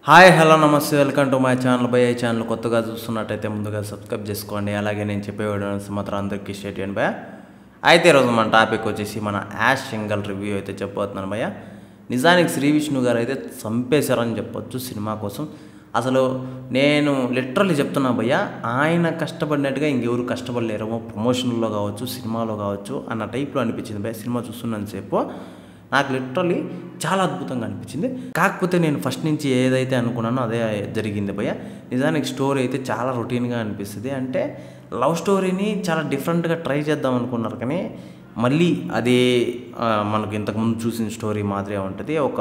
Hi hello నమస్తే welcome to my channel by ఈ channel కొత్తగా చూస్తున్నట్టయితే ముందుగా సబ్స్క్రైబ్ చేసుకోండి. అలాగే నేను చెప్పే వీడియోస్ మాత్రం అందరికీ షేర్ చేయండి భయ్య. అయితే ఈరోజు మన టాపిక్ వచ్చేసి మన యాష్ సింగల్ రివ్యూ అయితే చెప్పబోతున్నాను భయ్య. నిజానికి శ్రీ విష్ణు గారు అయితే చంపేశారని చెప్పొచ్చు సినిమా కోసం. అసలు నేను లిటరల్లీ చెప్తున్నా భయ్య, ఆయన కష్టపడినట్టుగా ఇంకెవరు కష్టపడలేరేమో ప్రమోషన్లో కావచ్చు సినిమాలో కావచ్చు అన్న టైప్లో అనిపించింది భయ్య. సినిమా చూస్తున్నంతసేపు నాకు లిటరల్లీ చాలా అద్భుతంగా అనిపించింది. కాకపోతే నేను ఫస్ట్ నుంచి ఏదైతే అనుకున్నానో అదే జరిగింది భయ్య. నిజానికి స్టోరీ అయితే చాలా రొటీన్గా అనిపిస్తుంది. అంటే లవ్ స్టోరీని చాలా డిఫరెంట్గా ట్రై చేద్దాం అనుకున్నారు, కానీ మళ్ళీ అదే మనకు ఇంతకుముందు చూసిన స్టోరీ మాదిరే ఉంటుంది. ఒక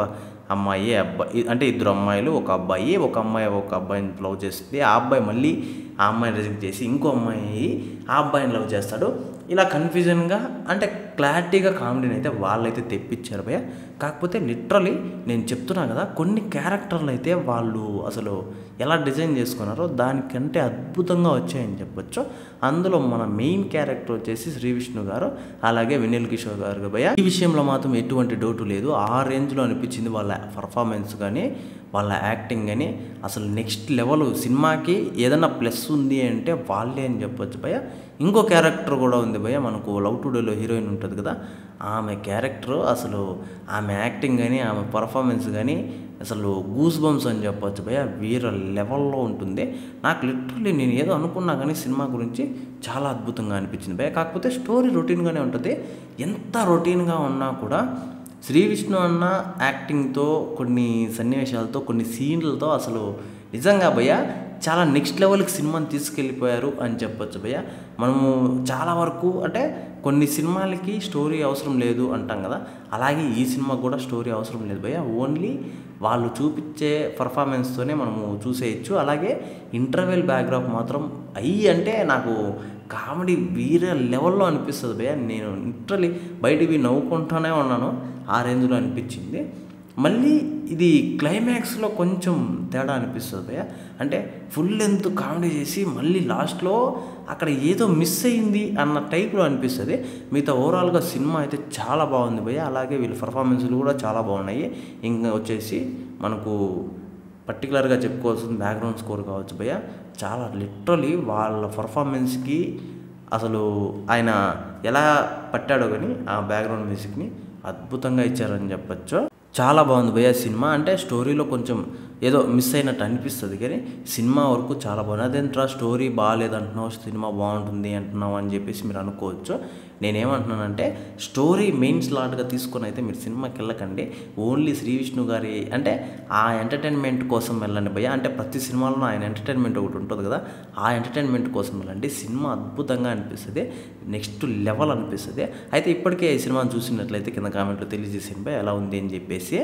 అమ్మాయి అబ్బాయి, అంటే ఇద్దరు అమ్మాయిలు, ఒక అబ్బాయి ఒక అబ్బాయిని లవ్ చేస్తుంది. ఆ అబ్బాయి మళ్ళీ ఆ అమ్మాయిని రిజెక్ట్ చేసి ఇంకో అమ్మాయి ఆ అబ్బాయిని లవ్ చేస్తాడు. ఇలా కన్ఫ్యూజన్గా అంటే క్లారిటీగా కామెడీని అయితే వాళ్ళైతే తెప్పించారు భయ్య. కాకపోతే లిటరలీ నేను చెప్తున్నా కదా, కొన్ని క్యారెక్టర్లు అయితే వాళ్ళు అసలు ఎలా డిజైన్ చేసుకున్నారో దానికంటే అద్భుతంగా వచ్చాయని చెప్పొచ్చు. అందులో మన మెయిన్ క్యారెక్టర్ వచ్చేసి శ్రీ విష్ణు గారు, అలాగే వెన్నెల కిషోర్ గారు భయ్య. ఈ విషయంలో మాత్రం ఎటువంటి డౌటు లేదు. ఆ రేంజ్లో అనిపించింది వాళ్ళ పర్ఫార్మెన్స్ కానీ వాళ్ళ యాక్టింగ్ కానీ. అసలు నెక్స్ట్ లెవెల్. సినిమాకి ఏదైనా ప్లస్ ఉంది అంటే వాళ్ళే అని చెప్పొచ్చు భయ్య. ఇంకో క్యారెక్టర్ కూడా ఉంది భయ్య, మనకు లవ్ టుడేలో హీరోయిన్ ఉంటుంది కదా, ఆమె క్యారెక్టర్ అసలు ఆమె యాక్టింగ్ కానీ ఆమె పర్ఫార్మెన్స్ కానీ అసలు గూస్ బంప్స్ అని చెప్పొచ్చు భయ్య. వేరే లెవెల్లో ఉంటుంది. నాకు లిటరల్లీ నేను ఏదో అనుకున్నా కానీ సినిమా గురించి చాలా అద్భుతంగా అనిపించింది భయ్య. కాకపోతే స్టోరీ రొటీన్గానే ఉంటుంది. ఎంత రొటీన్గా ఉన్నా కూడా శ్రీ విష్ణు అన్న యాక్టింగ్తో, కొన్ని సన్నివేశాలతో, కొన్ని సీన్లతో అసలు నిజంగా భయ్య చాలా నెక్స్ట్ లెవెల్కి సినిమాని తీసుకెళ్ళిపోయారు అని చెప్పొచ్చు భయ్య. మనము చాలా వరకు అంటే కొన్ని సినిమాలకి స్టోరీ అవసరం లేదు అంటాం కదా, అలాగే ఈ సినిమాకి కూడా స్టోరీ అవసరం లేదు భయ్య. ఓన్లీ వాళ్ళు చూపించే పర్ఫార్మెన్స్తోనే మనము చూసేయచ్చు. అలాగే ఇంటర్వెల్ బ్యాక్గ్రాఫ్ మాత్రం అంటే నాకు కామెడీ వేరే లెవెల్లో అనిపిస్తుంది భయ్య. నేను లిటరలీ బయటికి నవ్వుకుంటూనే ఉన్నాను, ఆ రేంజ్లో అనిపించింది. మళ్ళీ ఇది క్లైమాక్స్లో కొంచెం తేడా అనిపిస్తుంది భయ్య. అంటే ఫుల్ లెంత్ కామెడీ చేసి మళ్ళీ లాస్ట్లో అక్కడ ఏదో మిస్ అయింది అన్న టైప్లో అనిపిస్తుంది. మిగతా ఓవరాల్గా సినిమా అయితే చాలా బాగుంది భయ్య. అలాగే వీళ్ళ పర్ఫార్మెన్స్లు కూడా చాలా బాగున్నాయి. ఇంకా వచ్చేసి మనకు పర్టికులర్గా చెప్పుకోవాల్సిన బ్యాక్గ్రౌండ్ స్కోర్ కావచ్చు భయ్య. చాలా లిటరలీ వాళ్ళ పర్ఫార్మెన్స్కి అసలు ఆయన ఎలా పట్టాడో కానీ ఆ బ్యాక్గ్రౌండ్ మ్యూజిక్ని అద్భుతంగా ఇచ్చారని చెప్పచ్చు. చాలా బాగుంది భయ్య సినిమా. అంటే స్టోరీలో కొంచెం ఏదో మిస్ అయినట్టు అనిపిస్తుంది, కానీ సినిమా వరకు చాలా బాగుంది. అదేంట్రా స్టోరీ బాగాలేదంటున్నావు, సినిమా బాగుంటుంది అంటున్నావు అని చెప్పేసి మీరు అనుకోవచ్చు. నేనేమంటున్నానంటే స్టోరీ మెయిన్ స్లాట్గా తీసుకొని అయితే మీరు సినిమాకి వెళ్ళకండి. ఓన్లీ శ్రీ విష్ణు గారి అంటే ఆ ఎంటర్టైన్మెంట్ కోసం వెళ్ళండి భయ్య. అంటే ప్రతి సినిమాలో ఆయన ఎంటర్టైన్మెంట్ ఒకటి ఉంటుంది కదా, ఆ ఎంటర్టైన్మెంట్ కోసం వెళ్ళండి. సినిమా అద్భుతంగా అనిపిస్తుంది, నెక్స్ట్ లెవెల్ అనిపిస్తుంది. అయితే ఇప్పటికే ఈ సినిమాను చూసినట్లయితే కింద కామెంట్లో తెలియజేసింది భయ్య ఎలా ఉంది అని చెప్పేసి.